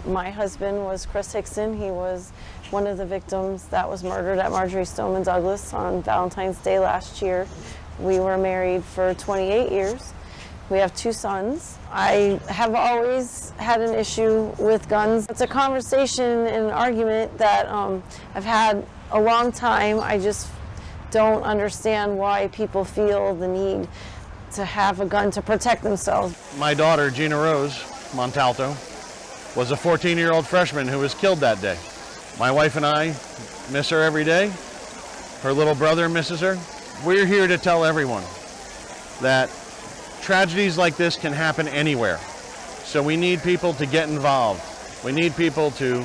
My husband was Chris Hickson. He was one of the victims that was murdered at Marjory Stoneman Douglas on Valentine's Day last year. We were married for 28 years. We have 2 sons. I have always had an issue with guns. It's a conversation and an argument that I've had a long time. I just don't understand why people feel the need to have a gun to protect themselves. My daughter, Gina Rose Montalto, was a 14-year-old freshman who was killed that day. My wife and I miss her every day. Her little brother misses her. We're here to tell everyone that tragedies like this can happen anywhere. So we need people to get involved. We need people to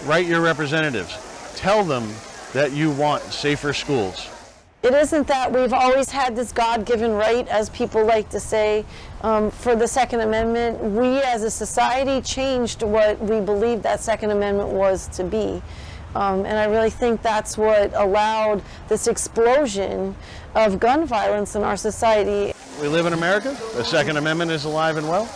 write your representatives. Tell them that you want safer schools. It isn't that we've always had this God-given right, as people like to say, for the Second Amendment. We as a society changed what we believed that Second Amendment was to be. And I really think that's what allowed this explosion of gun violence in our society. We live in America. The Second Amendment is alive and well.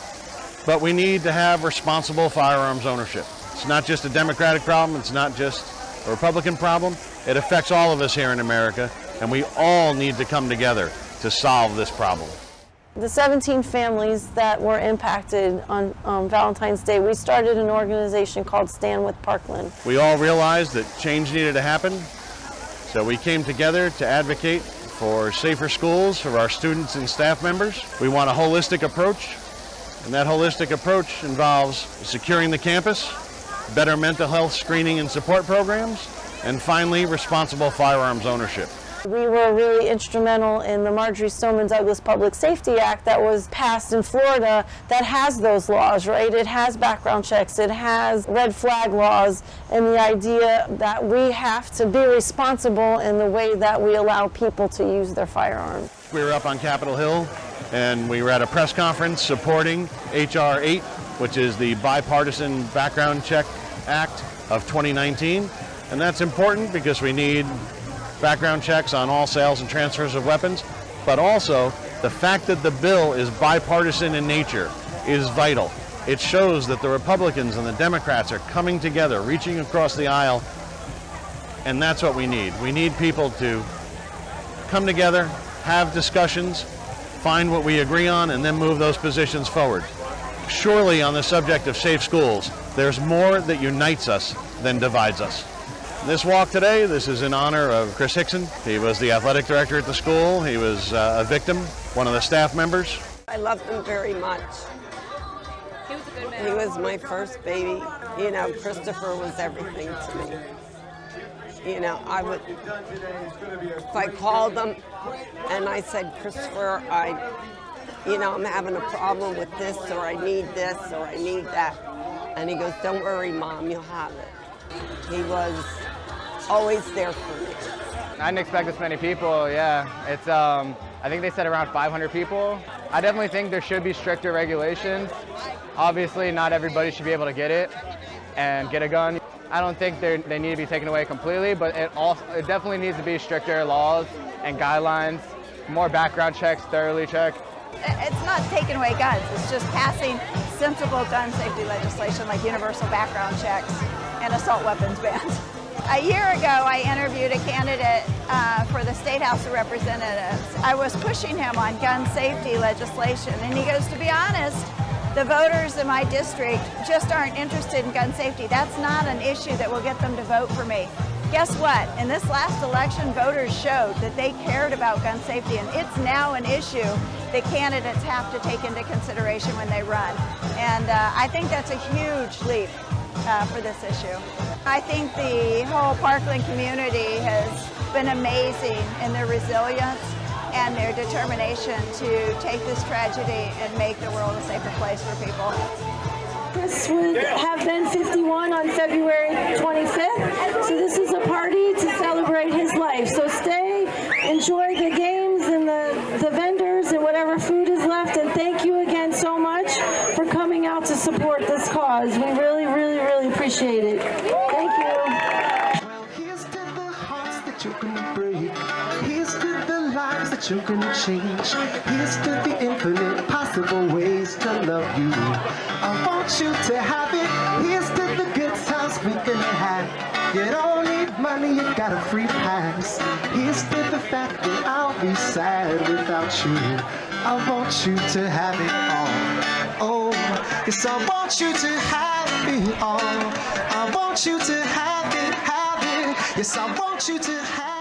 But we need to have responsible firearms ownership. It's not just a Democratic problem. It's not just a Republican problem. It affects all of us here in America, and we all need to come together to solve this problem. The 17 families that were impacted on Valentine's Day, we started an organization called Stand with Parkland. We all realized that change needed to happen, so we came together to advocate for safer schools for our students and staff members. We want a holistic approach, and that holistic approach involves securing the campus, better mental health screening and support programs, and finally, responsible firearms ownership. We were really instrumental in the Marjory Stoneman Douglas Public Safety Act that was passed in Florida that has those laws, right? It has background checks, it has red flag laws, and the idea that we have to be responsible in the way that we allow people to use their firearms. We were up on Capitol Hill and we were at a press conference supporting H.R. 8, which is the Bipartisan Background Check Act of 2019. And that's important because we need background checks on all sales and transfers of weapons, but also the fact that the bill is bipartisan in nature is vital. It shows that the Republicans and the Democrats are coming together, reaching across the aisle, and that's what we need. We need people to come together, have discussions, find what we agree on, and then move those positions forward. Surely on the subject of safe schools, there's more that unites us than divides us. This walk today, this is in honor of Chris Hickson. He was the athletic director at the school. He was a victim, one of the staff members. I loved him very much. He was a good man. He was my first baby. You know, Christopher was everything to me. You know, if I called him and I said, Christopher, I'm having a problem with this, or I need this, or I need that. And he goes, don't worry, Mom, you'll have it. He was always there for me. I didn't expect this many people, yeah. It's, I think they said around 500 people. I definitely think there should be stricter regulations. Obviously, not everybody should be able to get it and get a gun. I don't think they need to be taken away completely, but it definitely needs to be stricter laws and guidelines, more background checks, thoroughly checked. It's not taking away guns, it's just passing sensible gun safety legislation like universal background checks and assault weapons bans. A year ago, I interviewed a candidate for the State House of Representatives. I was pushing him on gun safety legislation, and he goes, to be honest, the voters in my district just aren't interested in gun safety. That's not an issue that will get them to vote for me. Guess what? In this last election, voters showed that they cared about gun safety, and it's now an issue that candidates have to take into consideration when they run. And I think that's a huge leap for this issue. I think the whole Parkland community has been amazing in their resilience and their determination to take this tragedy and make the world a safer place for people. Chris would have been 51 on February 25th, so this is a party to celebrate his life. So stay, enjoy the games and the vendors and whatever food is left, and thank you again so much for coming out to support this cause. We really, really, really appreciate it. Thank you. Well, here's to the hearts that you're gonna break. Here's to the lives that you're gonna change. Here's to the infinite possible ways to love you. I want you to have it. Here's we can have. You don't need money, you got a free pass. Here's to the fact that I'll be sad without you. I want you to have it all. Oh, yes, I want you to have it all. I want you to have it, have it. Yes, I want you to have it.